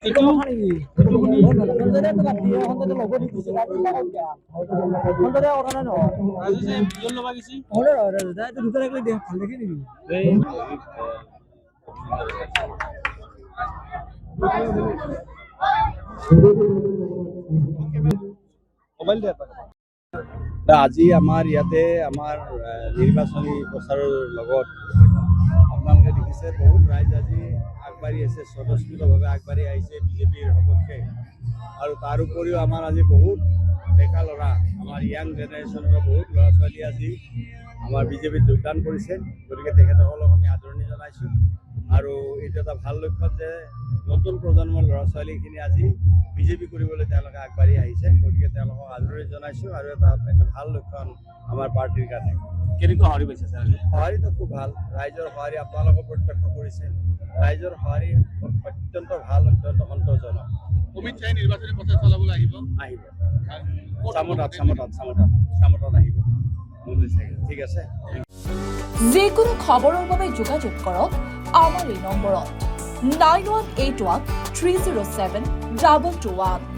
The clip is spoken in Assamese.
এইটো খানি বন্ধৰে তো বাদ দিয়ে হন্তে তো লগৰ দিছে গাড়ী লাগাও কিয়া বন্ধৰে অৰা ন আজি যে বিজন লবা গিছি ওরে ওরে দাদা তো দুটা লাগলে দেখ ভাল দেখি নিবি এই মোবাইল দে আজি আমাৰ ইয়াতে আমাৰ নিৰ্বাচনী প্ৰচাৰৰ লগত আপোনালোকে দেখিছে বহুত ৰাইজ আজি আগবাঢ়ি আছে স্বতঃস্ফূৰ্তভাৱে আগবাঢ়ি আহিছে বিজেপিৰ সপক্ষে আৰু তাৰ উপৰিও আমাৰ আজি বহুত ডেকা ল'ৰা আমাৰ ইয়াং জেনেৰেশ্যনৰ বহুত ল'ৰা ছোৱালী আজি আমাৰ বিজেপিত যোগদান কৰিছে গতিকে তেখেতসকলক আমি আদৰণি জনাইছোঁ আৰু এইটো এটা ভাল লক্ষণ যে নতুন প্ৰজন্মৰ ল'ৰা ছোৱালীখিনি আজি বিজেপি কৰিবলৈ তেওঁলোকে আগবাঢ়ি আহিছে গতিকে তেওঁলোকক আদৰণি জনাইছোঁ আৰু এটা ভাল লক্ষণ আমাৰ পাৰ্টিৰ কাৰণে কেনেকুৱা সহাৰি পাইছে ছাৰ সঁহাৰিটো খুব ভাল ৰাইজৰ সঁহাৰি আপোনালোকে প্ৰত্যক্ষ কৰিছে ৰাইজৰ সঁহাৰি অত্যন্ত ভাল অত্যন্ত সন্তোষজনক অমিত শ্বাহে নিৰ্বাচনী প্ৰচাৰ চলাবলৈ আহিব চামতাত আহিব ঠিক আছে যিকোনো খবৰৰ বাবে যোগাযোগ কৰক আমাৰ এই নম্বৰত 9181 307 2221